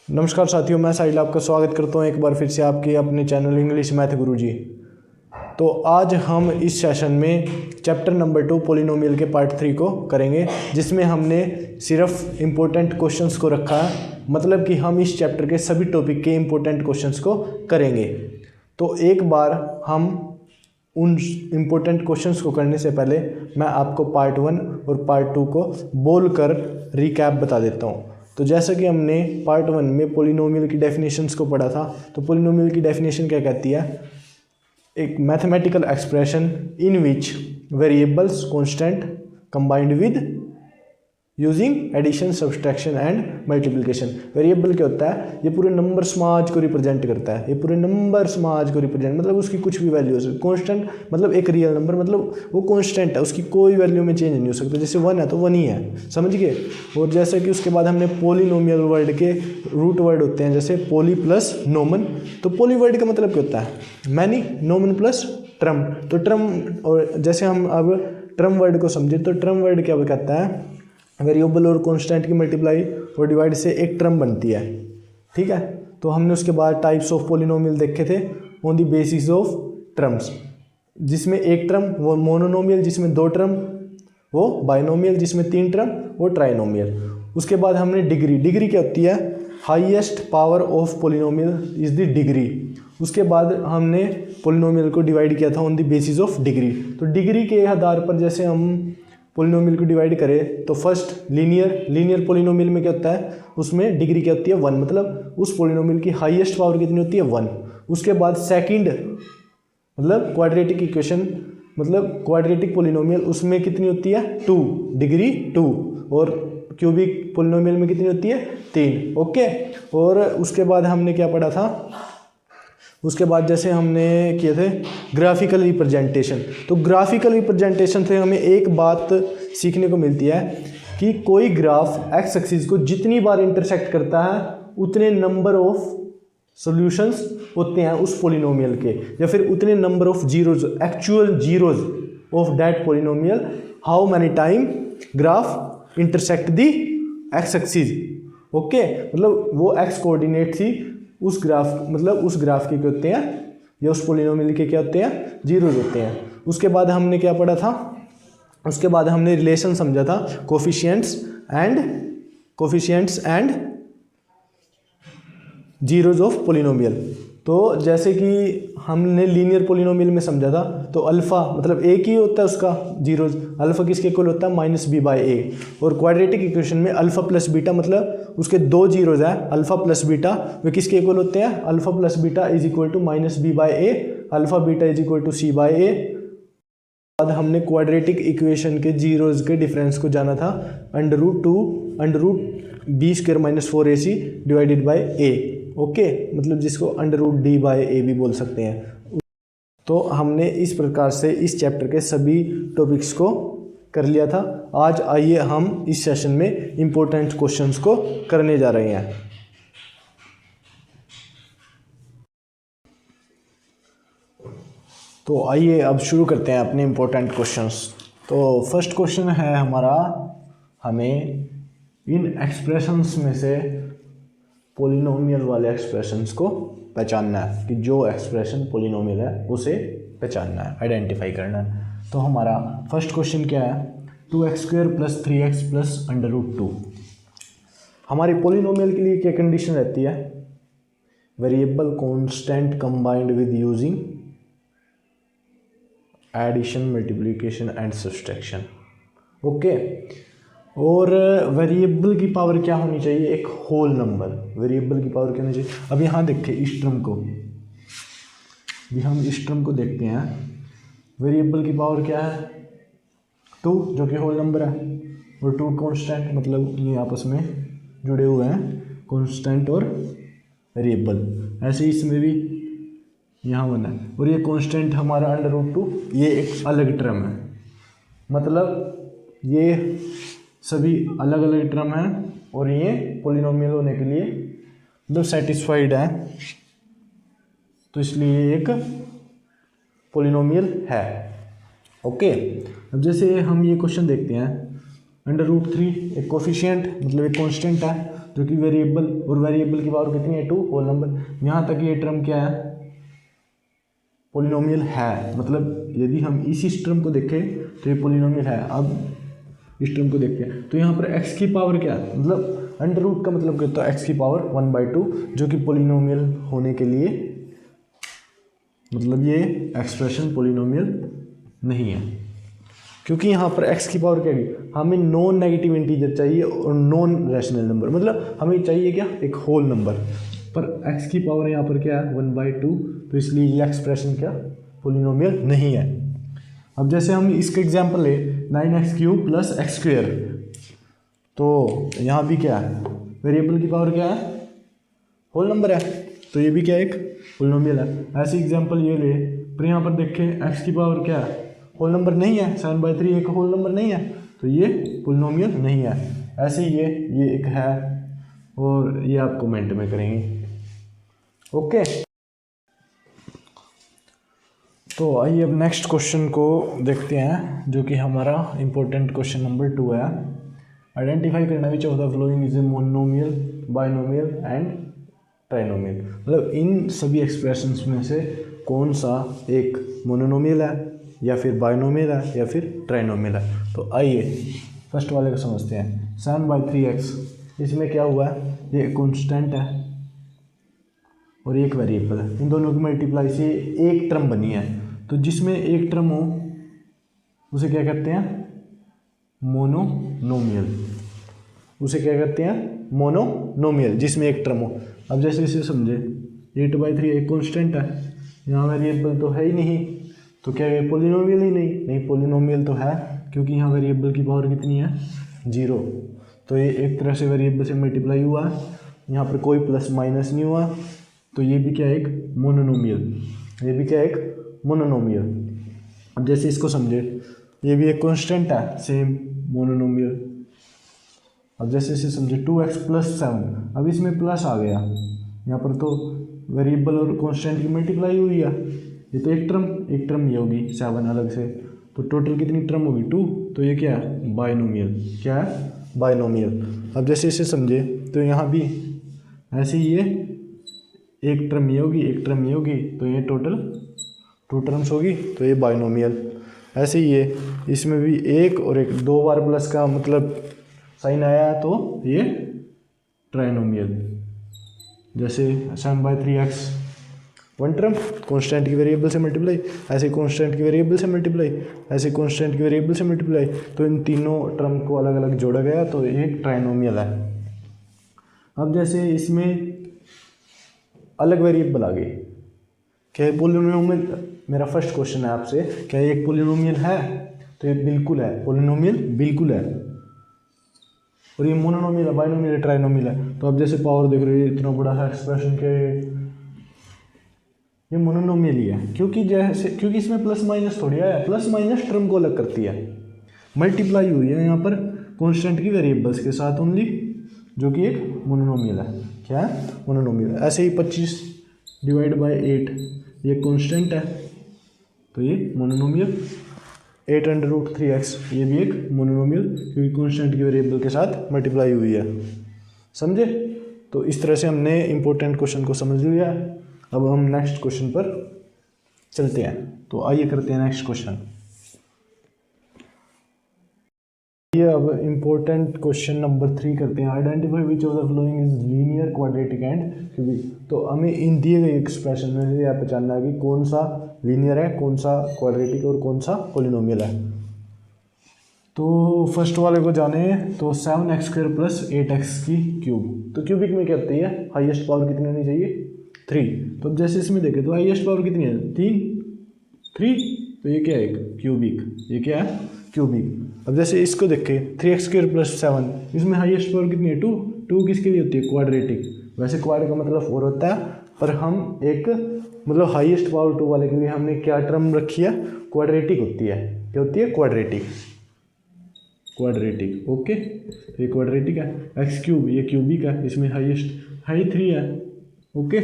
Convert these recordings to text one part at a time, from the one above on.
नमस्कार साथियों, मैं साहिल आपका स्वागत करता हूं एक बार फिर से आपके अपने चैनल इंग्लिश मैथ गुरुजी। तो आज हम इस सेशन में चैप्टर नंबर 2 पोलिनोमियल के पार्ट 3 को करेंगे, जिसमें हमने सिर्फ इम्पोर्टेंट क्वेश्चंस को रखा है। मतलब कि हम इस चैप्टर के सभी टॉपिक के इम्पोर्टेंट क्वेश्चंस को करेंगे। तो एक बार हम उन इम्पोर्टेंट क्वेश्चंस को करने से पहले मैं आपको पार्ट 1 और पार्ट 2 को बोलकर रिकैप बता देता हूँ। तो जैसा कि हमने पार्ट 1 में पोलिनोमियल की डेफिनेशंस को पढ़ा था, तो पोलिनोमियल की डेफिनेशन क्या कहती है? एक mathematical expression in which variables constant combined with using addition, subtraction and multiplication. Variable क्या होता है? ये पूरे नंबर समाज को रिप्रेजेंट करता है। ये पूरे नंबर समाज को रिप्रेजेंट मतलब उसकी कुछ भी वैल्यू हो सकती है। कांस्टेंट मतलब एक रियल नंबर, मतलब वो कांस्टेंट है, उसकी कोई वैल्यू में चेंज नहीं हो सकता। जैसे 1 है तो 1 ही है, समझ गए। और जैसे कि उसके बाद हमने पोलिनोमियल वर्ड के रूट वर्ड होते हैं, जैसे पोली प्लस नोमन। तो पोली वर्ड का मतलब क्या होता है? Many, Noman plus term. तो ट्रम, और जैसे हम अब ट्रम वर्ड को समझे तो ट्रम वर्ड क्या कहता है? वेरिएबल और कांस्टेंट की मल्टीप्लाई और डिवाइड से एक ट्रम बनती है, ठीक है। तो हमने उसके बाद टाइप्स ऑफ पोलिनोमियल देखे थे on the basis of terms, जिसमें एक ट्रम वो मोनोनोमियल, जिसमें 2 ट्रम वो बाइनोमियल, जिसमें 3 ट्रम वो ट्राइनोमियल। उसके बाद हमने डिग्री क्या होती है? Highest power of polynomial is the degree. उसके बाद हमने पोलिनोमियल को डिवाइड किया था on the basis of degree. तो डिग्री के आधार पर जैसे हम पोलिनोमियल को डिवाइड करें तो फर्स्ट लीनियर पोलिनोमियल में क्या होता है? उसमें डिग्री क्या होती है? 1, मतलब उस पोलिनोमियल की हाईएस्ट पावर कितनी होती है? 1। उसके बाद सेकंड मतलब क्वाड्रेटिक इक्वेशन, मतलब क्वाड्रेटिक पोलिनोमियल, उसमें कितनी होती है? 2, डिग्री 2। और क्यूबिक पोलिनोमियल में कितनी होती है? 3। ओके। और उसके बाद हमने क्या पढ़ा था? उसके बाद जैसे हमने किए थे ग्राफिकल रिप्रेजेंटेशन। तो ग्राफिकल रिप्रेजेंटेशन से हमें एक बात सीखने को मिलती है कि कोई ग्राफ एक्स एक्सिस को जितनी बार इंटरसेक्ट करता है उतने नंबर ऑफ सॉल्यूशंस होते हैं उस पोलिनोमियल के, या फिर उतने number of zeros, actual zeros of that polynomial, how many time graph intersect the x axis. Okay, मतलब वो एक्स कोऑर्डिनेट थी उस ग्राफ, मतलब उस ग्राफ के क्या होते हैं, या उस पोलिनोमियल के क्या होते हैं? जीरोज होते हैं। उसके बाद हमने क्या पढ़ा था? उसके बाद हमने रिलेशन समझा था coefficients and zeros of polynomial. तो जैसे कि हमने लीनियर पोलिनोमियल में समझा था, तो अल्फ़ा मतलब एक ही होता है उसका जीरोज, अल्फ़ा किसके इक्वल होता है? -b/a। और क्वाड्रेटिक इक्वेशन में अल्फ़ा प्लस बीटा मतलब उसके 2 जीरोज है, अल्फ़ा प्लस बीटा, वे किसके इक्वल होते हैं? Alpha plus beta is equal to -b/a, alpha beta is equal to c/a। बाद हमने क्वाड्रेटिक इक्वेशन के जीरोज के डिफरेंस को जाना था, √b² - 4ac divided by a। Okay, मतलब जिसको √d/a भी बोल सकते हैं। तो हमने इस प्रकार से इस चैप्टर के सभी टॉपिक्स को कर लिया था। आज आइए हम इस सेशन में इम्पोर्टेंट क्वेश्चंस को करने जा रहे हैं। तो आइए अब शुरू करते हैं अपने इम्पोर्टेंट क्वेश्चंस। तो फर्स्ट क्वेश्चन है हमारा, हमें इन एक्सप्रेशंस में से पोलिनोमियल वाले एक्सप्रेशंस को पहचानना है कि जो एक्सप्रेशन पोलिनोमियल है उसे पहचानना है, आइडेंटिफाई करना है। तो हमारा फर्स्ट क्वेश्चन क्या है? 2x² + 3x + √2। हमारी पोलिनोमियल के लिए क्या कंडीशन रहती है? Variable constant combined with using addition, multiplication and subtraction. Okay. और वेरिएबल की पावर क्या होनी चाहिए? एक होल नंबर। वेरिएबल की पावर क्या होनी चाहिए? अब यहाँ देखिए इस टर्म को, भी हम इस टर्म को देखते हैं। वेरिएबल की पावर क्या है? 2, जो कि होल नंबर है, और 2 कांस्टेंट, मतलब ये आपस में जुड़े हुए हैं, कांस्टेंट और वेरिएबल। ऐसे ही इसमें भी यहाँ बना है, और ये कांस्टेंट हमारा √2, ये एक अलग टर्म है, मतलब ये सभी अलग अलग टर्म हैं और ये पोलिनोमियल होने के लिए मतलब सेटिस्फाइड है, तो इसलिए एक पोलिनोमियल है। ओके। अब जैसे हम ये क्वेश्चन देखते हैं, √3 एक कोफिशिएंट मतलब एक कांस्टेंट है, जो कि वेरिएबल, और वेरिएबल की पावर कितनी है 2 होल नंबर। यहाँ तक ये टर्म क्या है, पोलिनोमियल है। मतलब यदि हम इस टर्म को देखें तो ये पोलिनोमियल है। अब इस टर्म को देखते हैं तो यहाँ पर x की पावर क्या है, मतलब अंडर रूट का मतलब क्या होता है, x की पावर 1/2, जो कि पोलिनोमियल होने के लिए मतलब ये एक्सप्रेशन पोलिनोमियल नहीं है, क्योंकि यहाँ पर x की पावर क्या है, हमें नॉन नेगेटिव इंटीजर चाहिए और नॉन रैशनल नंबर, मतलब हमें चाहिए क्या, एक होल नंबर, पर x की पावर यहाँ पर क्या है 1/2, तो इसलिए ये एक्सप्रेशन क्या पोलिनोमियल नहीं है। अब जैसे हम इसका एग्जांपल ले 9x³ + x², तो यहाँ भी क्या है, वेरिएबल की पावर क्या है, होल नंबर है, तो ये भी क्या एक पोलिनोमियल है। ऐसे एग्जांपल ये ले, पर यहाँ पर देखें x की पावर क्या है, होल नंबर नहीं है, 7/3 एक होल नंबर नहीं है, तो ये पोलिनोमियल नहीं है। ऐसे ही ये एक है, और ये आप कमेंट में करेंगे। ओके, तो आइए अब नेक्स्ट क्वेश्चन को देखते हैं, जो कि हमारा इंपॉर्टेंट क्वेश्चन नंबर 2 है। आइडेंटिफाई करना which of the following is a monomial, binomial and trinomial. मतलब इन सभी एक्सप्रेशंस में से कौन सा एक मोनोमियल है, या फिर बाइनोमियल है, या फिर ट्राइनोमियल है। तो आइए फर्स्ट वाले को समझते हैं। 7/3x, इसमें क्या हुआ है, ये कॉन्स्टेंट है और एक वेरिएबल है, इन दोनों की मल्टीप्लाई से एक टर्म बनी है। तो जिसमें एक टर्म हो उसे क्या कहते हैं, मोनोनोमियल। उसे क्या कहते हैं, मोनोनोमियल, जिसमें एक टर्म हो। अब जैसे इसे समझे, 8/3 एक कॉन्स्टेंट है, यहाँ वेरिएबल तो है ही नहीं, तो क्या ये पोलिनोमियल ही नहीं, पोलिनोमियल तो है, क्योंकि यहाँ वेरिएबल की पावर कितनी है 0। तो ये एक तरह से वेरिएबल से मल्टीप्लाई हुआ है, यहाँ पर कोई प्लस माइनस नहीं हुआ, तो ये भी क्या है, एक मोनोनोमियल, ये भी क्या है, एक मोनोनोमियल। अब जैसे इसको समझे, ये भी एक कांस्टेंट है, सेम मोनोनोमियल। अब जैसे इसे समझे 2x + 7, अब इसमें प्लस आ गया, यहाँ पर तो वेरिएबल और कांस्टेंट की मल्टीप्लाई हुई है, ये तो एक टर्म ये होगी 7 अलग से, तो टोटल कितनी टर्म होगी 2, तो ये क्या है, बाइनोमियल। क्या है, बाइनोमियल। अब जैसे इसे समझे तो यहाँ भी ऐसे ही ये एक टर्म ये होगी, एक टर्म ये होगी, तो ये टोटल 2 टर्म्स होगी, तो ये बाइनोमियल। ऐसे ही ये इसमें भी एक और एक 2 बार प्लस का मतलब साइन आया, तो ये ट्राइनोमियल। जैसे 7/3x 1 टर्म, कॉन्स्टेंट की वेरिएबल से मल्टीप्लाई, ऐसे कॉन्स्टेंट की वेरिएबल से मल्टीप्लाई, ऐसे कॉन्स्टेंट की वेरिएबल से मल्टीप्लाई, तो इन तीनों टर्म को अलग अलग जोड़ा गया, तो ये एक ट्राइनोमियल है। अब जैसे इसमें अलग वेरिएबल आ गई, क्या ये पोलिनोमियल, मेरा फर्स्ट क्वेश्चन है आपसे, क्या ये एक पोलिनोमियल है, तो ये बिल्कुल है, पोलिनोमियल बिल्कुल है। और ये मोनोनोमियल है, बाइनोमियल है, ट्राइनोमियल है। तो अब जैसे पावर देख रहे हो, इतना बड़ा है एक्सप्रेशन के, ये मोनोनोमियल ही है, क्योंकि इसमें प्लस माइनस थोड़ी है, प्लस माइनस टर्म को अलग करती है, मल्टीप्लाई हुई है यहाँ पर कॉन्स्टेंट की वेरिएबल्स के साथ ओनली, जो कि एक मोनोनोमियल है। क्या है, मोनोनोमियल। ऐसे ही 25/8 ये कॉन्स्टेंट है, तो ये मोनोनोमियल। 8√3x ये भी एक मोनोनोमियल, क्योंकि कॉन्स्टेंट की वेरिएबल के साथ मल्टीप्लाई हुई है। समझे? तो इस तरह से हमने इंपॉर्टेंट क्वेश्चन को समझ लिया। अब हम नेक्स्ट क्वेश्चन पर चलते हैं। तो आइए करते हैं नेक्स्ट क्वेश्चन। ये अब इंपॉर्टेंट क्वेश्चन नंबर 3 करते हैं। Identify which of the following is linear, quadratic and cubic. तो हमें इन दिए गए एक्सप्रेशन में से यह पहचानना है कि कौन सा लीनियर है, कौन सा क्वाड्रेटिक और कौन सा पॉलिनोमियल है। तो फर्स्ट वाले को जाने, तो 7x² + 8x की क्यूब। तो क्यूबिक में क्या होती है, हाईएस्ट पावर कितनी होनी चाहिए, 3। तो अब जैसे इसमें देखें तो हाईएस्ट पावर कितनी है, 3। तो ये क्या है, क्यूबिक। ये क्या है, क्यूबिक। अब जैसे इसको देखें 3x² + 7, इसमें हाईएस्ट पावर कितनी है, 2 किसके लिए होती है, क्वाड्रेटिक। वैसे क्वाड का मतलब 4 होता है, पर हम एक मतलब हाईएस्ट पावर 2 वाले के लिए हमने क्या टर्म रखी है, क्वाड्रेटिक होती है। क्या होती है, क्वाड्रेटिक। ओके, ये क्वाड्रेटिक है। x³ ये क्यूबिक है, इसमें हाई 3 है। ओके,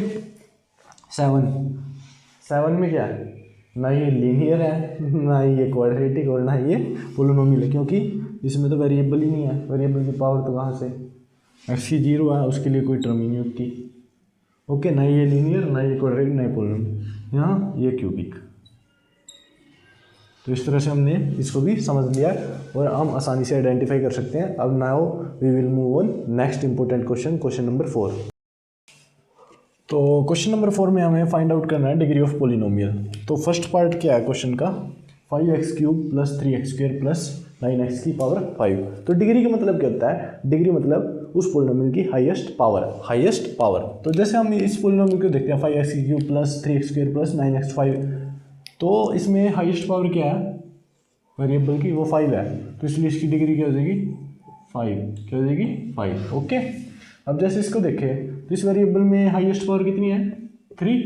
7 में क्या है, ना ये लीनियर है, ना ये क्वाड्रेटिक और ना ये पॉलिनोमियल है, क्योंकि इसमें तो वेरिएबल ही नहीं है, वेरिएबल की पावर तो कहाँ से एक्स की 0 है उसके लिए कोई टर्म ही नहीं होती। ओके, ना ये लीनियर, ना ये क्वाड्रेटिक, ना ये पोलिनोमियल, यहाँ ये क्यूबिक। तो इस तरह से हमने इसको भी समझ लिया और हम आसानी से आइडेंटिफाई कर सकते हैं। अब now we will move on next important question, question number 4। तो क्वेश्चन नंबर 4 में हमें फाइंड आउट करना है डिग्री ऑफ पोलिनोमियल। तो फर्स्ट पार्ट क्या है क्वेश्चन का, 5x³ + 3x² + 9x की पावर 5। तो डिग्री का मतलब क्या होता है, डिग्री मतलब उस पोलिनोमियल की हाईएस्ट पावर, हाईएस्ट पावर। तो जैसे हम इस पोलिनोमियल को देखते हैं 5x³ + 3x² + 9x5, तो इसमें हाईएस्ट पावर क्या है वेरिएबल की, वो 5 है। तो इसलिए इसकी डिग्री क्या हो जाएगी 5, क्या हो जाएगी 5। ओके, अब जैसे इसको देखें तो इस वेरिएबल में हाईएस्ट पावर कितनी है 3,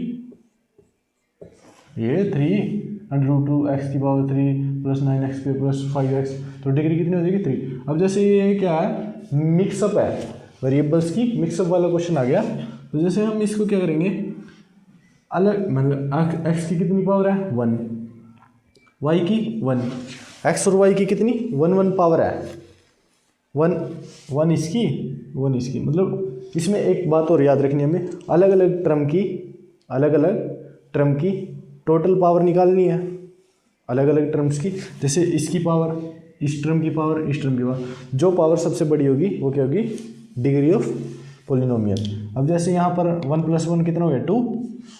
ये 3√2x की पावर 3 + 9x² + 5x, तो डिग्री कितनी हो जाएगी 3। अब जैसे ये क्या है मिक्सअप है वेरिएबल्स की, मिक्सअप वाला क्वेश्चन आ गया। तो जैसे हम इसको क्या करेंगे अलग, मतलब x की कितनी पावर है 1, y की 1, x और y की कितनी 1 पावर है, 1 इसकी 1 इसकी। मतलब इसमें एक बात और याद रखनी है हमें, अलग अलग टर्म की टोटल पावर निकालनी है, अलग अलग टर्म्स की। जैसे इसकी पावर, इस टर्म की पावर, इस टर्म की पावर, जो पावर सबसे बड़ी होगी वो क्या होगी डिग्री ऑफ पोलिनोमियल। अब जैसे यहाँ पर 1 + 1 कितना हो गया 2,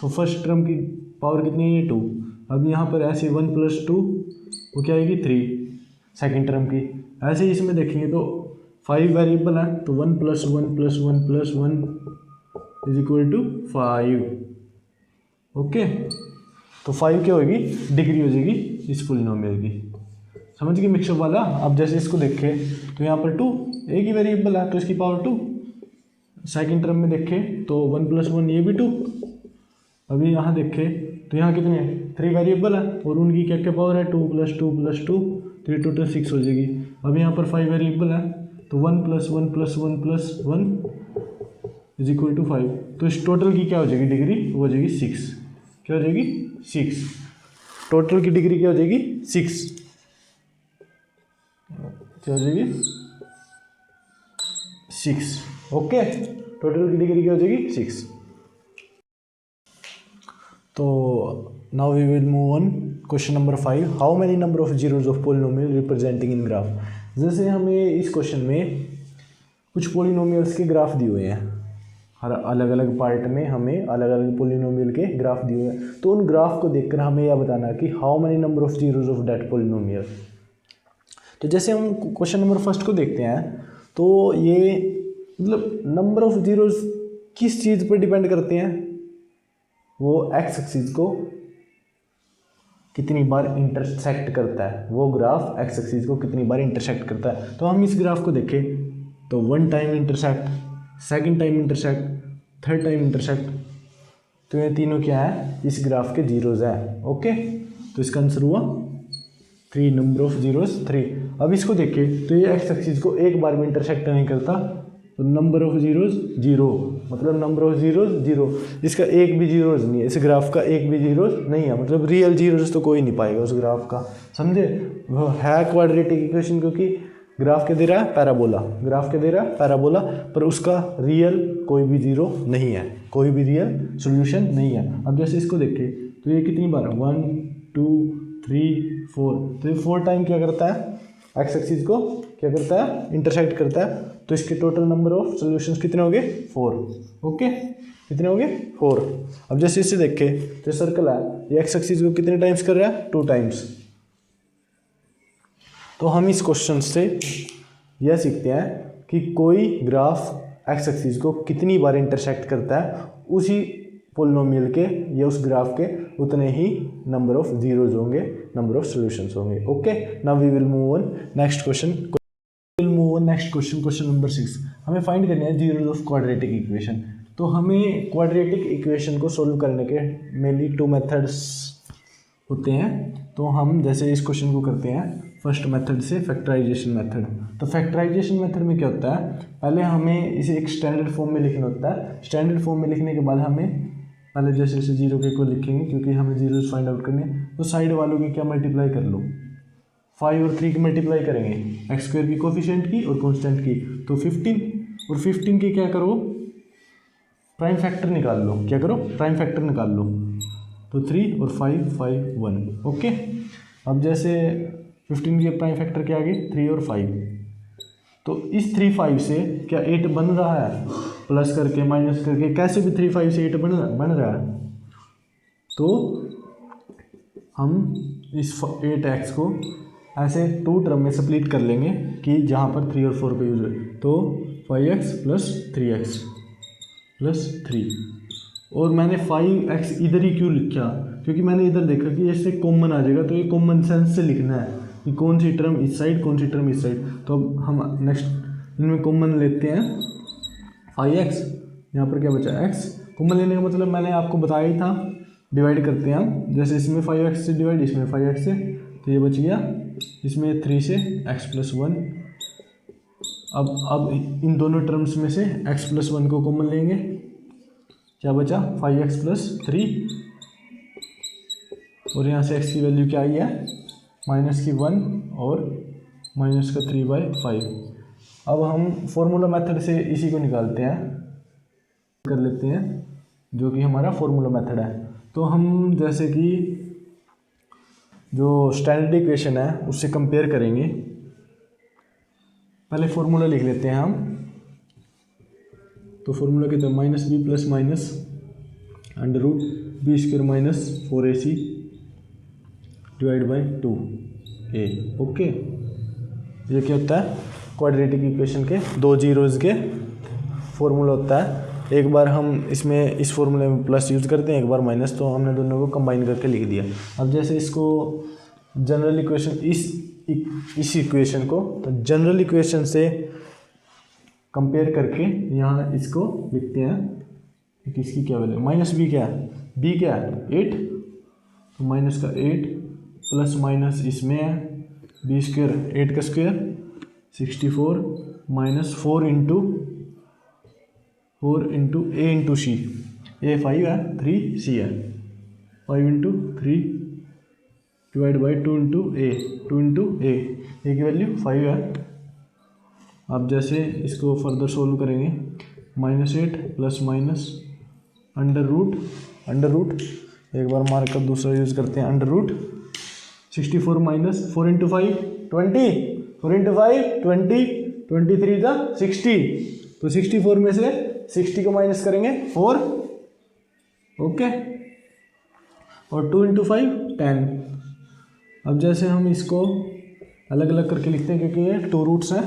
तो फर्स्ट टर्म की पावर कितनी है 2। अब यहाँ पर ऐसे 1 + 2 वो क्या आएगी 3 सेकेंड टर्म की। ऐसे ही इसमें देखेंगे तो 5 वेरिएबल है, तो 1 + 1 + 1 + 1 = 5। ओके, तो 5 क्या होगी डिग्री हो जाएगी इस पोलिनोमियल की। समझ गए मिक्सअप वाला। अब जैसे इसको देखें तो यहाँ पर 2 एक ही वेरिएबल है तो इसकी पावर 2, सेकंड टर्म में देखें तो 1 + 1 ये भी 2। अभी यहाँ देखें तो यहाँ कितने 3 वेरिएबल है और उनकी क्या क्या पावर है 2 + 2 + 2, तो ये टोटल 6 हो जाएगी। अब यहाँ पर 5 वेरिएबल है तो 1 + 1 + 1 + 1 = 5। तो इस टोटल की क्या हो जाएगी डिग्री, वो हो जाएगी 6। क्या हो जाएगी 6, टोटल की डिग्री क्या हो जाएगी 6, क्या हो जाएगी 6। ओके, टोटल की डिग्री क्या हो जाएगी 6। तो now we will move on question number 5, how many number of zeros of polynomial representing in graph. जैसे हमें इस क्वेश्चन में कुछ पोलिनोमियल्स के ग्राफ दिए हुए हैं, हर अलग अलग पार्ट में हमें अलग अलग पोलिनोमियल के ग्राफ दिए हुए हैं। तो उन ग्राफ को देखकर हमें यह बताना है कि how many number of zeros of that polynomial. तो जैसे हम क्वेश्चन नंबर फर्स्ट को देखते हैं तो ये मतलब नंबर ऑफ जीरोज किस चीज़ पर डिपेंड करते हैं, वो एक्स एक्सिस को कितनी बार इंटरसेक्ट करता है, वो ग्राफ एक्स एक्सिस को कितनी बार इंटरसेक्ट करता है। तो हम इस ग्राफ को देखें तो 1 time intersect, second time intersect, third time intersect, तो ये तीनों क्या है इस ग्राफ के जीरोज है। ओके, तो इसका आंसर हुआ 3, नंबर ऑफ जीरोज 3। अब इसको देखें तो ये एक्स एक्सिस को एक बार में इंटरसेक्ट नहीं करता, तो नंबर ऑफ जीरोज 0, मतलब नंबर ऑफ जीरोज 0, इसका एक भी जीरोज नहीं है, इस ग्राफ का एक भी जीरोज नहीं है, मतलब रियल जीरोज तो कोई नहीं पाएगा उस ग्राफ का। समझे, वो है क्वाड्रेटिक इक्वेशन क्योंकि ग्राफ के दे रहा है पैराबोला, ग्राफ के दे रहा है पैराबोला, पर उसका रियल कोई भी जीरो नहीं है, कोई भी रियल सोल्यूशन नहीं है। अब जैसे इसको देखें तो ये कितनी बार 1 2 3 4, तो ये 4 टाइम क्या करता है एक्स एक्सिस को क्या करता है इंटरसेक्ट करता है। तो इसके टोटल नंबर ऑफ सॉल्यूशंस कितने हो गए 4। ओके, कितने हो गए 4। अब जैसे इससे देखें तो सर्कल है, ये एक्स एक्सिस को कितने टाइम्स कर रहा है 2 टाइम्स। तो हम इस क्वेश्चन से यह सीखते हैं कि कोई ग्राफ एक्स एक्सिस को कितनी बार इंटरसेक्ट करता है, उसी पोलिनोमियल के या उस ग्राफ के उतने ही नंबर ऑफ जीरोज होंगे, नंबर ऑफ सॉल्यूशंस होंगे। Okay, now we will move on next question, question number 6। हमें फाइंड करना है जीरोज ऑफ क्वाड्रेटिक इक्वेशन। तो हमें क्वाड्रेटिक इक्वेशन को सोल्व करने के मेनली 2 मेथड्स होते हैं। तो हम जैसे इस क्वेश्चन को करते हैं फर्स्ट मेथड से, फैक्टराइजेशन मेथड। तो फैक्टराइजेशन मेथड में क्या होता है, पहले हमें इसे एक स्टैंडर्ड फॉर्म में लिखना होता है। स्टैंडर्ड फॉर्म में लिखने के बाद हमें पहले जैसे 0 के को लिखेंगे क्योंकि हमें जीरोज फाइंड आउट करने, तो साइड वालों की क्या मल्टीप्लाई कर लो, 5 और 3 की मल्टीप्लाई करेंगे, x² की कोफिशिएंट की और कांस्टेंट की, तो 15 और 15 के क्या करो, प्राइम फैक्टर निकाल लो। क्या करो, प्राइम फैक्टर निकाल लो। तो 3 और 5 5 1। ओके, अब जैसे 15 के प्राइम फैक्टर क्या आ गए, 3 और 5। तो इस 3 5 से क्या 8 बन रहा है, प्लस करके माइनस करके कैसे भी 3 5 से 8 बन रहा है। तो हम इस 8x को ऐसे 2 टर्म में स्प्लिट कर लेंगे कि जहाँ पर 3 और 4 का यूज हो। तो 5x प्लस 3x प्लस 3। और मैंने 5x इधर ही क्यों लिखा, क्योंकि मैंने इधर देखा कि इससे कॉमन आ जाएगा, तो ये कॉमन सेंस से लिखना है कि कौन सी टर्म इस साइड, कौन सी टर्म इस साइड। तो अब हम नेक्स्ट इनमें कॉमन लेते हैं 5x, यहाँ पर क्या बचा x। कॉमन लेने का मतलब मैंने आपको बताया ही था, डिवाइड करते हैं हम। जैसे इसमें 5x से डिवाइड, इसमें 5x से, तो ये बच गया इसमें 3 से x प्लस 1। अब इन दोनों टर्म्स में से x प्लस 1 को कॉमन लेंगे, क्या बचा 5x प्लस 3। और यहाँ से x की वैल्यू क्या आई है, माइनस की 1 और माइनस का 3/5। अब हम फॉर्मूला मेथड से इसी को निकालते हैं, कर लेते हैं, जो कि हमारा फॉर्मूला मेथड है। तो हम जैसे कि जो स्टैंडर्ड इक्वेशन है उससे कंपेयर करेंगे। पहले फॉर्मूला लिख लेते हैं हम। तो फॉर्मूला कहते हैं minus b plus minus under root b square minus 4ac divide by 2a। Okay, ये क्या होता है, क्वाड्रेटिक इक्वेशन के 2 जीरोज़ के फॉर्मूला होता है। एक बार हम इसमें इस फॉर्मूले में प्लस यूज़ करते हैं, एक बार माइनस, तो हमने दोनों को कंबाइन करके लिख दिया। अब जैसे इसको जनरल इक्वेशन, इस इक्वेशन को तो जनरल इक्वेशन से कंपेयर करके यहाँ इसको लिखते हैं कि इसकी क्या वैल्यू, माइनस बी क्या है, बी क्या है 8, तो माइनस का 8 प्लस माइनस इसमें है बी स्क्वायर, 8 का स्क्वायर 64 माइनस 4 इंटू ए इंटू सी, ए 5 है 3 सी है 5 इंटू 3 डिवाइड बाई 2 इंटू ए की वैल्यू 5 है। अब जैसे इसको फर्दर सोल्व करेंगे, -8 प्लस माइनस अंडर रूट एक बार मार्क कर दूसरा यूज़ करते हैं, under root 64 minus 4 into 5 20, 4 into 5 20, 23 था 60, तो 64 में से 60 को माइनस करेंगे 4। ओके, और 2 इंटू 5 10। अब जैसे हम इसको अलग अलग करके लिखते हैं क्योंकि ये 2 रूट्स हैं।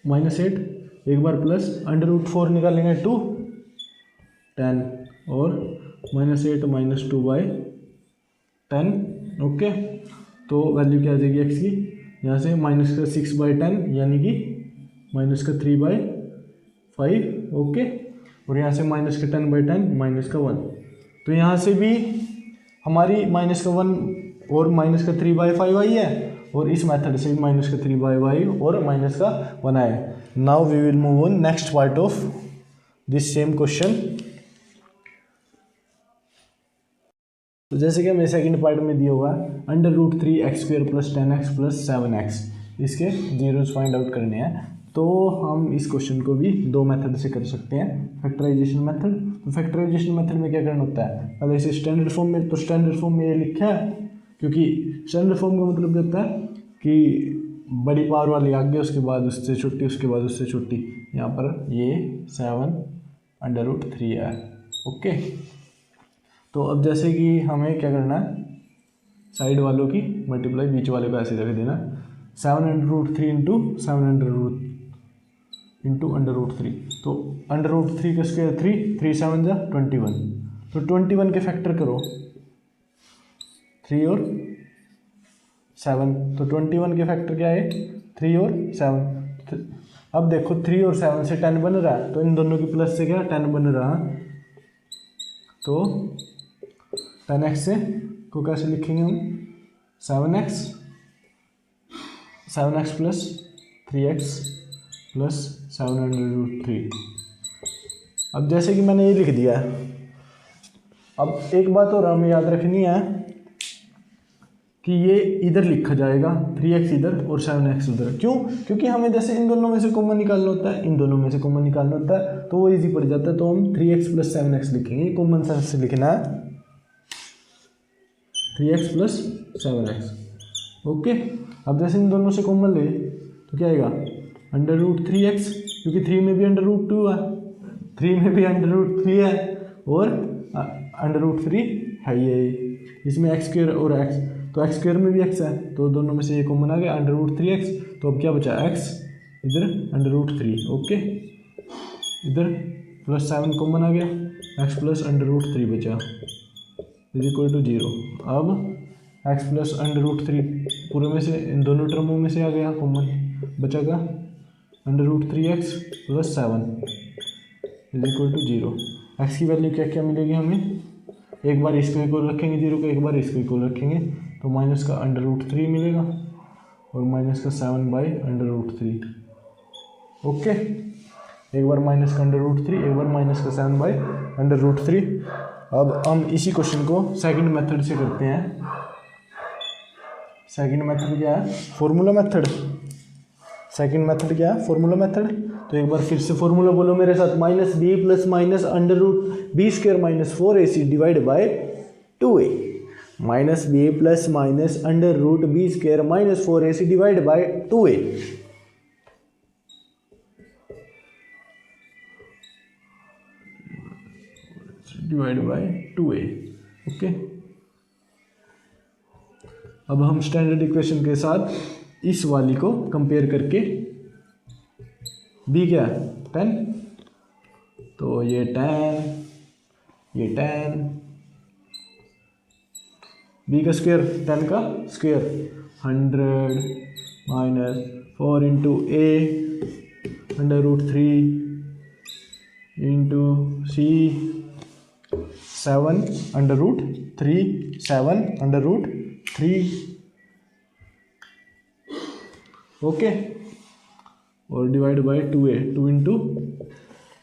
-8 एक बार प्लस अंडर रूट 4 निकालेंगे 2 10 और -8 माइनस 2/10। ओके, तो वैल्यू क्या आ जाएगी x की, यहाँ से माइनस का 6/10 यानी कि माइनस का 3/5। ओके, और यहाँ से माइनस का 10/10 माइनस का 1। तो यहाँ से भी हमारी माइनस का 1 और माइनस का 3/5 आई है, और इस मेथड से भी माइनस का 3/5 और माइनस का 1 आया। Now we will move on next part of this same question. तो जैसे कि हमें सेकंड पार्ट में दिया हुआ है under root 3x² plus 10x plus 7x, इसके जीरोस फाइंड आउट करने हैं। तो हम इस क्वेश्चन को भी 2 मेथड से कर सकते हैं, फैक्टराइजेशन मेथड। तो फैक्टराइजेशन मेथड में क्या करना होता है, पहले इसे स्टैंडर्ड फॉर्म में, तो स्टैंडर्ड फॉर्म में ये लिखा है, क्योंकि स्टैंडर्ड फॉर्म का मतलब क्या होता है कि बड़ी पावर वाली आगे, उसके बाद उससे छोटी, उसके बाद उससे छोटी। यहाँ पर ये 7√3 है। ओके, तो अब जैसे कि हमें क्या करना है, साइड वालों की मल्टीप्लाई बीच वाले को ऐसे रख देना, 7√3 इंटू 700 इंटू √3। तो √3 का स्क्वायर 3 7 जा 21, तो 21 के फैक्टर करो 3 और 7, तो 21 के फैक्टर क्या है 3 और 7। अब देखो 3 और 7 से 10 बन रहा है, तो इन दोनों की प्लस से क्या 10 बन रहा है। तो 10x से को कैसे लिखेंगे हम, 7x प्लस 3x प्लस 7√3। अब जैसे कि मैंने ये लिख दिया है, अब एक बात और हमें याद रखनी है कि ये इधर लिखा जाएगा 3x इधर और 7x उधर। क्यों? क्योंकि हमें जैसे इन दोनों में से कॉमन निकालना होता है, इन दोनों में से कॉमन निकालना होता है, तो वो इजी पड़ जाता है। तो हम 3x + 7x लिखेंगे, कॉमन सेंस से लिखना है 3x + 7x। ओके, अब जैसे इन दोनों से कॉमन ले तो क्या आएगा √3x, क्योंकि 3 में भी √2 है, 3 में भी √3 है और √3 है ये, इसमें x² और x, तो x² में भी x है, तो दोनों में से ये कॉमन आ गया √3x। तो अब क्या बचा x इधर √3। ओके, इधर +7 कॉमन आ गया, x + √3 बचा = 0। अब x + √3 पूरे में से इन दोनों टर्मों में से आ गया कॉमन, बचागा √3x + 7 = 0। x की वैल्यू क्या क्या मिलेगी हमें, एक बार इसको इक्वल रखेंगे 0 को, एक बार इसको इक्वल रखेंगे, तो माइनस का √3 मिलेगा और माइनस का 7/√3। ओके, एक बार माइनस का √3, एक बार माइनस का 7/√3। अब हम इसी क्वेश्चन को सेकंड मेथड से करते हैं। सेकंड मेथड क्या है, फॉर्मूला मेथड। सेकंड मेथड क्या है, फॉर्मूला मेथड। तो एक बार फिर से फॉर्मूला बोलो मेरे साथ, -b + -√b² - 4ac divide by 2a। -b + -√b² - 4ac divide by 2a। Divide by 2a। Okay, अब हम स्टैंडर्ड इक्वेशन के साथ इस वाली को कंपेयर करके, b क्या है 10, तो ये 10, ये 10, b का स्क्वायर 10 का स्क्वायर 100 - 4 × a √3 × c 7 √3 7 √3। ओके, और डिवाइड बाय 2a, 2 ×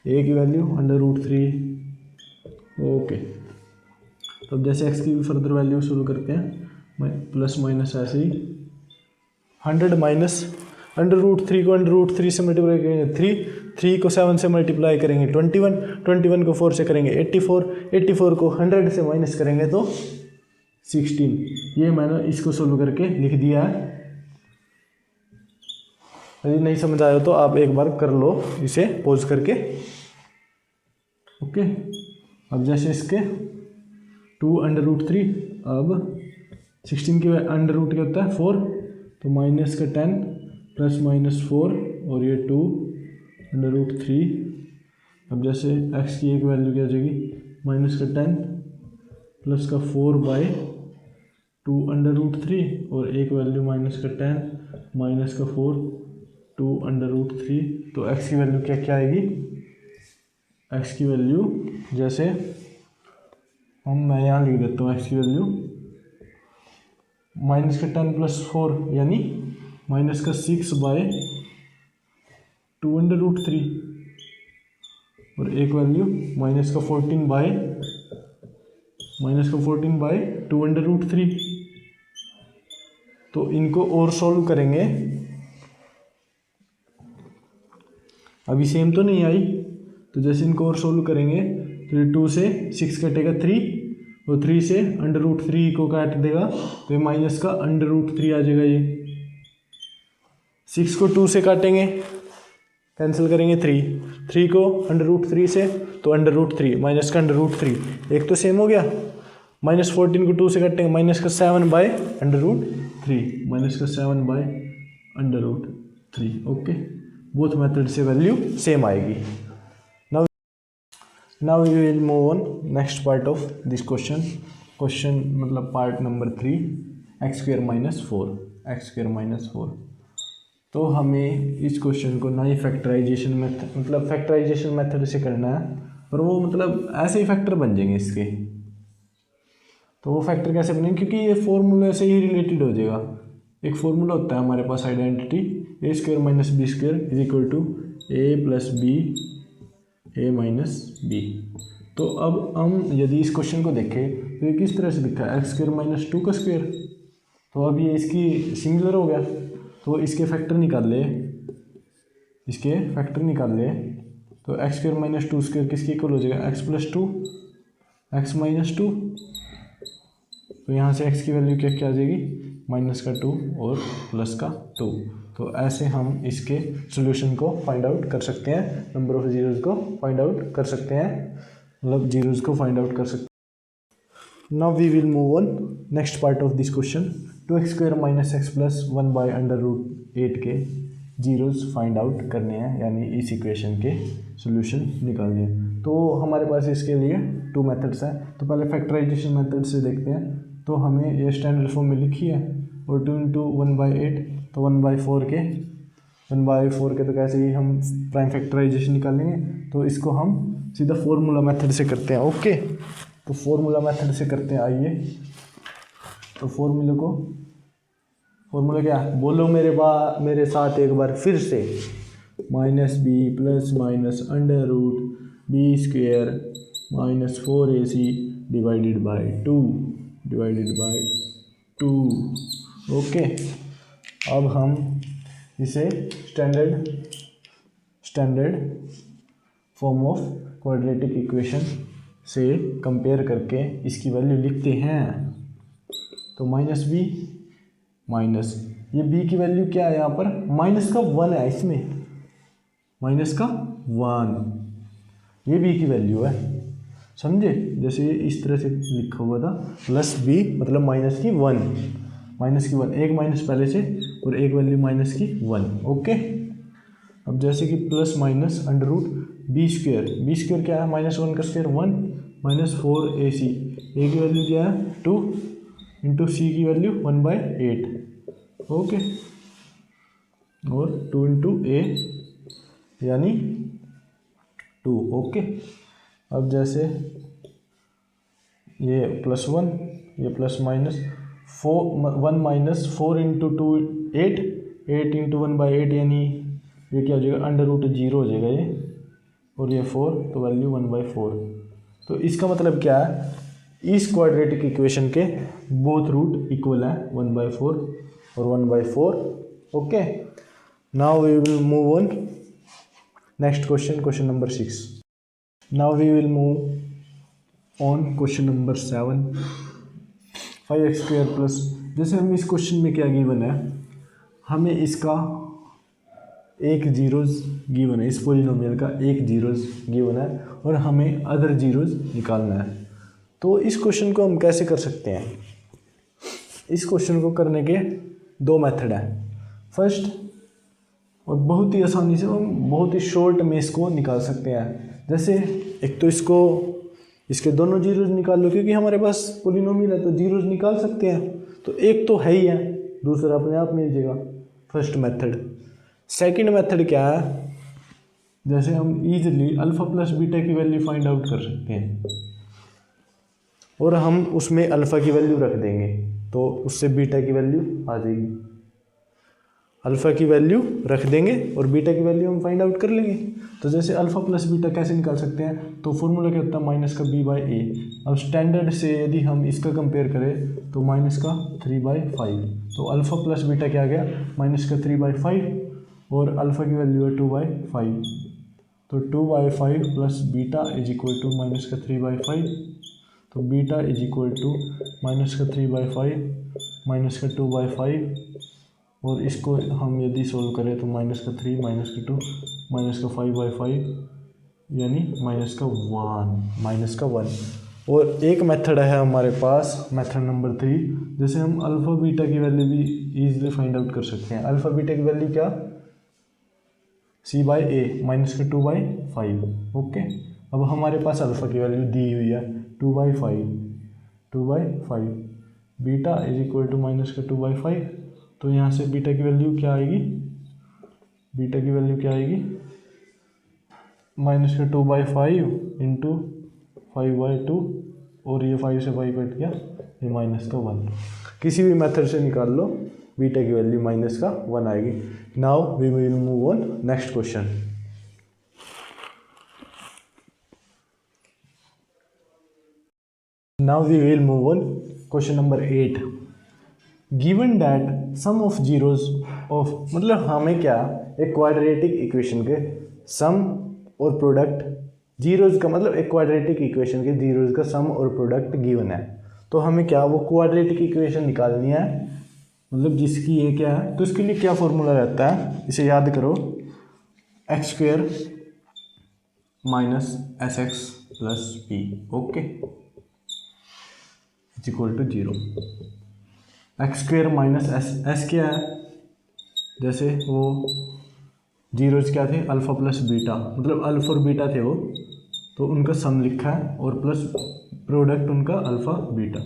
a की वैल्यू √3। ओके, तो अब जैसे x की भी फर्दर वैल्यू शुरू करते हैं, प्लस माइनस ऐसे ही 100 माइनस √3 को √3 से मल्टीप्लाई करेंगे 3 को 7 से मल्टीप्लाई करेंगे 21 को 4 से करेंगे 84 को 100 से माइनस करेंगे तो 16। ये मैंने इसको सोल्व करके लिख दिया है। यदि नहीं समझ आया तो आप एक बार कर लो इसे पॉज करके। ओके, अब जैसे इसके 2 √3, अब 16 के √ क्या होता है 4, तो माइनस का 10 प्लस माइनस 4 और ये 2 √3। अब जैसे x की एक वैल्यू क्या हो जाएगी, माइनस का 10 प्लस का 4/2 √3 और एक वैल्यू माइनस का 10 माइनस का 4 2 √3। तो x की वैल्यू क्या क्या आएगी, x की वैल्यू जैसे मैं यहाँ लिख देता हूँ, x की वैल्यू माइनस का 10 प्लस 4 यानी माइनस का 6/2 √3 और एक वैल्यू माइनस का 14/2 √3। तो इनको और सॉल्व करेंगे, अभी सेम तो नहीं आई, तो जैसे इनको और सोल्व करेंगे तो ये 2 से 6 कटेगा 3 और 3 से √3 को काट देगा तो ये माइनस का √3 आ जाएगा। ये 6 को 2 से काटेंगे, कैंसिल करेंगे 3 को √3 से तो √3 माइनस का √3, एक तो सेम हो गया। -14 को 2 से काटेंगे, माइनस का 7/√3 माइनस का 7/√3। ओके, बोथ मेथड से वैल्यू सेम आएगी। Now we will move on next part of this question मतलब पार्ट नंबर 3, x² - 4। तो हमें इस क्वेश्चन को ना ही फैक्टराइजेशन मेथड मतलब फैक्टराइजेशन मेथड से करना है, पर वो मतलब ऐसे ही फैक्टर बन जाएंगे इसके। तो वो फैक्टर कैसे बनेंगे, क्योंकि ये फॉर्मूले से ही रिलेटेड हो जाएगा। एक फॉर्मूला होता है हमारे पास identity a² - b² a + b a - b। तो अब हम यदि इस क्वेश्चन को देखें तो ये किस तरह से दिखा है, x² - 2 का स्क्वायर तो अब ये इसकी सिमिलर हो गया, तो इसके फैक्टर निकाल ले, इसके फैक्टर निकाल ले। तो x square minus two square किसके इक्वल हो जाएगा, x plus two x minus two. तो यहाँ से एक्स की वैल्यू क्या क्या आ जाएगी, माइनस का टू और प्लस का टू। तो ऐसे हम इसके सोल्यूशन को फाइंड आउट कर सकते हैं, नंबर ऑफ जीरोज़ को फाइंड आउट कर सकते हैं, मतलब जीरोज़ को फाइंड आउट कर सकते हैं। Now we will move on next part of this question. Two x square minus x plus one by under root 8 के जीरोज़ फाइंड आउट करने हैं, यानी इस इक्वेशन के सोल्यूशन निकालने हैं। तो हमारे पास इसके लिए टू मेथड्स हैं। तो पहले फैक्टराइजेशन मेथड से देखते हैं। तो हमें ये स्टैंडर्ड फॉर्म में लिखी है, और 2 इंटू 1/8, तो 1/4 के 1/4 के तो कैसे ही हम प्राइम फैक्टराइजेशन निकालेंगे। तो इसको हम सीधा फॉर्मूला मेथड से करते हैं। ओके, तो फॉर्मूला मेथड से करते हैं। आइए, तो फॉर्मूला क्या बोलो मेरे साथ एक बार फिर से, minus b plus minus under root b square minus 4ac divided by two. Okay, अब हम इसे standard form of quadratic equation से कंपेयर करके इसकी वैल्यू लिखते हैं। तो माइनस बी माइनस ये b की वैल्यू क्या है, यहाँ पर माइनस का 1 है, इसमें माइनस का 1 ये b की वैल्यू है, समझे। जैसे ये इस तरह से लिखा हुआ था, प्लस b मतलब माइनस की 1 एक माइनस पहले से और एक वैल्यू माइनस की 1। ओके, अब जैसे कि plus minus under root b square क्या है, -1 का स्क्वायर 1 माइनस 4ac, ए की वैल्यू क्या है 2 इंटू सी की वैल्यू 1/8। ओके, और 2 इंटू ए यानी 2। ओके, अब जैसे ये +1 ये plus minus 1 minus 4 into 2 8 into 1/8 यानी ये क्या हो जाएगा, अंडर रूट 0 हो जाएगा ये, और ये 4 तो वैल्यू 1/4। तो इसका मतलब क्या है, इस क्वाड्रेटिक इक्वेशन के बोथ रूट इक्वल है 1/4 और 1/4। Okay, now we will move on next question number 6। Now we will move on question number 7। 5x square plus, जैसे हम इस क्वेश्चन में क्या गिवन है, हमें इसका एक जीरोज़ गिवन है, इस पोलिनोमियल का एक जीरोज़ गिवन है और हमें अदर जीरोज़ निकालना है। तो इस क्वेश्चन को हम कैसे कर सकते हैं, इस क्वेश्चन को करने के दो मेथड हैं। फर्स्ट, और बहुत ही आसानी से हम बहुत ही शॉर्ट में इसको निकाल सकते हैं। जैसे एक तो इसके दोनों जीरोज़ निकाल लो, क्योंकि हमारे पास पोलिनोमियल है तो जीरोज़ निकाल सकते हैं। तो एक तो है ही है, दूसरा अपने आप मिल जाएगा, फर्स्ट मेथड। सेकंड मेथड क्या है, जैसे हम इजीली अल्फ़ा प्लस बीटा की वैल्यू फाइंड आउट कर सकते हैं, और हम उसमें अल्फ़ा की वैल्यू रख देंगे तो उससे बीटा की वैल्यू आ जाएगी। अल्फ़ा की वैल्यू रख देंगे और बीटा की वैल्यू हम फाइंड आउट कर लेंगे। तो जैसे अल्फ़ा प्लस बीटा कैसे निकाल सकते हैं, तो फॉर्मूला क्या होता है, माइनस का b/a। अब स्टैंडर्ड से यदि हम इसका कंपेयर करें तो माइनस का 3/5। तो अल्फ़ा प्लस बीटा क्या आ गया, माइनस का 3/5 और अल्फ़ा की वैल्यू है 2/5। तो 2/5 plus beta is equal to minus का 3/5। तो beta is equal to minus का 3/5 माइनस का 2/5, और इसको हम यदि सोल्व करें तो माइनस का 3 माइनस का 2 माइनस का 5/5 यानी माइनस का 1। और एक मेथड है हमारे पास, मेथड नंबर 3, जैसे हम अल्फ़ा बीटा की वैल्यू भी इजीली फाइंड आउट कर सकते हैं। अल्फ़ा बीटा की वैल्यू क्या, c/a माइनस का 2/5। ओके, अब हमारे पास अल्फ़ा की वैल्यू दी हुई है 2/5 beta is equal to minus का 2/5। तो यहाँ से बीटा की वैल्यू क्या आएगी, माइनस का 2/5 इंटू 5/2, और ये 5 से 5 कट गया, ये माइनस का 1। किसी भी मेथड से निकाल लो, बीटा की वैल्यू माइनस का 1 आएगी। Now we will move on next question. Now we will move on question number 8। Given that sum of zeros of, मतलब हमें क्या, एक क्वाड्रेटिक इक्वेशन के सम और प्रोडक्ट जीरोज का, मतलब एक क्वाड्रेटिक इक्वेशन के जीरोज का सम और प्रोडक्ट गिवन है। तो हमें क्या, वो क्वाड्रेटिक इक्वेशन निकालनी है, मतलब जिसकी ये क्या है। तो इसके लिए क्या फॉर्मूला रहता है, इसे याद करो, x square minus s x plus p, okay, is equal to 0। X square minus s क्या है, जैसे वो जीरोज क्या थे, अल्फ़ा प्लस बीटा, मतलब अल्फ़ा और बीटा थे वो, तो उनका सम लिखा है और प्लस प्रोडक्ट उनका अल्फ़ा बीटा,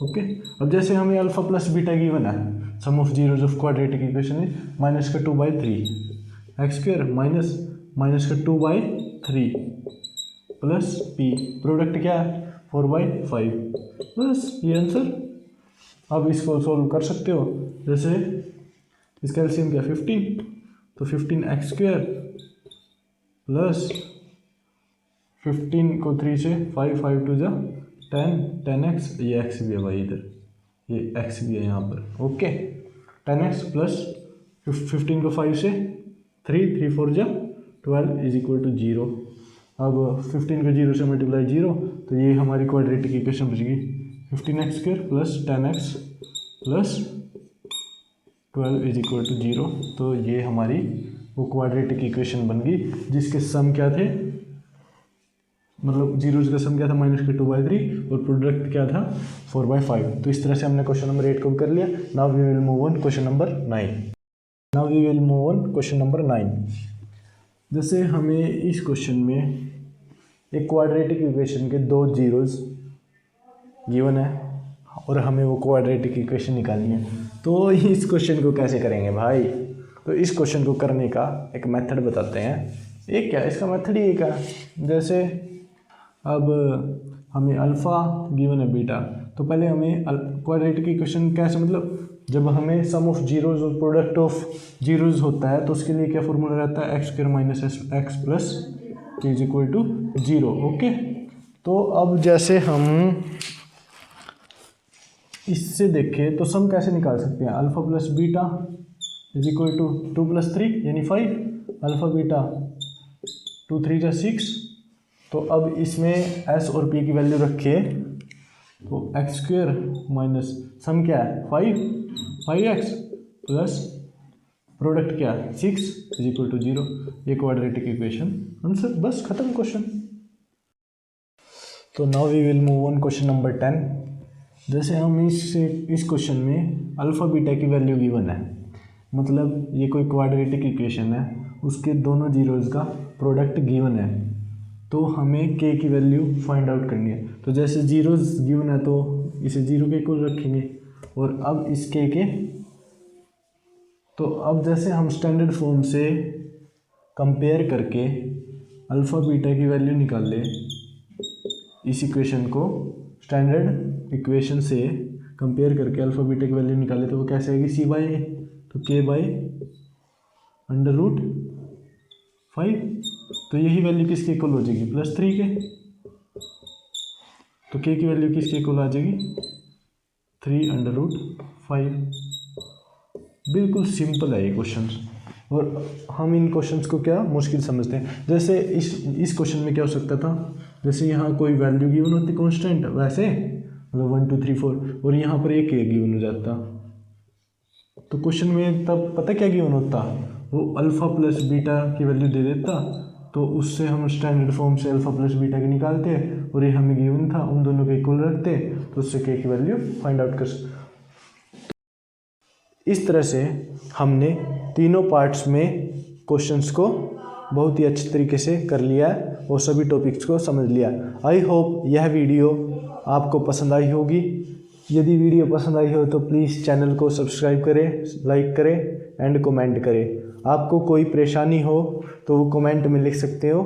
ओके। अब जैसे हमें अल्फ़ा प्लस बीटा गिवन है, sum of zeros of quadratic equation है माइनस का 2/3, एक्स स्क्वेयर माइनस का 2/3 प्लस पी, प्रोडक्ट क्या है 4/5, बस ये आंसर। अब इसको सॉल्व कर सकते हो, जैसे इसका एलसीएम क्या 15, तो 15 एक्स स्क्वेयर प्लस 15 को 3 से 5 2 जा 10x, ये x भी है भाई इधर, ये x भी है यहाँ पर, ओके। 10x प्लस 15 को 5 से 3 4 जा 12 इज इक्वल टू 0। अब 15 को 0 से मल्टीप्लाई 0, तो ये हमारी क्वाड्रेटिक इक्वेशन बचेगी 15x square plus 10x plus 12 is equal to 0। तो ये हमारी वो क्वाड्रेटिक इक्वेशन बन गई जिसके सम क्या थे, मतलब जीरोज का सम क्या था माइनस के 2/3 और प्रोडक्ट क्या था 4/5। तो इस तरह से हमने क्वेश्चन नंबर 8 को कर लिया। Now we will move on question number 9। जैसे हमें इस क्वेश्चन में एक क्वाड्रेटिक इक्वेशन के 2 जीरोज गिवन है और हमें वो क्वाड्रेटिक इक्वेशन निकालनी है। तो इस क्वेश्चन को कैसे करेंगे भाई, तो इस क्वेश्चन को करने का एक मेथड बताते हैं। एक क्या, इसका मेथड ही एक है, जैसे अब हमें अल्फ़ा गिवन है बीटा, तो पहले हमें क्वाड्रेटिक इक्वेशन कैसे, मतलब जब हमें सम ऑफ जीरोज और प्रोडक्ट ऑफ जीरोज होता है तो उसके लिए क्या फॉर्मूला रहता है, x square minus x plus p is equal to 0, okay. तो अब जैसे हम इससे देखें तो सम कैसे निकाल सकते हैं, alpha plus beta is equal to 2 + 3 यानी 5, अल्फ़ा बीटा 2 3 जा 6। तो अब इसमें s और p की वैल्यू रखिए, तो एक्स स्क्वेयर माइनस सम क्या है 5x प्लस प्रोडक्ट क्या है 6 इज इक्वल टू 0। ये क्वाड्रेटिक इक्वेशन आंसर, बस खत्म क्वेश्चन। तो now we will move on question number 10। जैसे हम इस क्वेश्चन में अल्फ़ा बीटा की वैल्यू गिवन है, मतलब ये कोई क्वाड्रेटिक इक्वेशन है, उसके दोनों जीरोज का प्रोडक्ट गिवन है, तो हमें k की वैल्यू फाइंड आउट करनी है। तो जैसे जीरोज गिवन है तो इसे 0 के इक्वल रखेंगे, और अब इस k के, तो अब जैसे हम स्टैंडर्ड फॉर्म से कंपेयर करके अल्फ़ा बीटा की वैल्यू निकाल लें, इस इक्वेशन को स्टैंडर्ड इक्वेशन से कंपेयर करके अल्फ़ा बीटा की वैल्यू निकाले, तो वो कैसे आएगी c/a, तो k/√5, तो यही वैल्यू किसके इक्वल हो जाएगी +3 के, तो k की वैल्यू किसके इक्वल आ जाएगी 3√5। बिल्कुल सिंपल है ये क्वेश्चन, और हम इन क्वेश्चंस को क्या मुश्किल समझते हैं। जैसे इस क्वेश्चन में क्या हो सकता था, जैसे यहाँ कोई वैल्यू गिवन होती कांस्टेंट, वैसे मतलब 1 2 3 4, और यहाँ पर एक गिवन हो जाता, तो क्वेश्चन में तब पता क्या गिवन होता, वो अल्फ़ा प्लस बीटा की वैल्यू दे देता, तो उससे हम स्टैंडर्ड फॉर्म से अल्फ़ा प्लस बीटा की निकालते, और ये हमें गिवन था उन दोनों के इक्वल रखते, तो उससे k की वैल्यू फाइंड आउट कर सकते। इस तरह से हमने तीनों पार्ट्स में क्वेश्चंस को बहुत ही अच्छे तरीके से कर लिया है और सभी टॉपिक्स को समझ लिया। आई होप यह वीडियो आपको पसंद आई होगी। यदि वीडियो पसंद आई हो तो प्लीज़ चैनल को सब्सक्राइब करें, लाइक करें एंड कमेंट करें। आपको कोई परेशानी हो तो वो कमेंट में लिख सकते हो।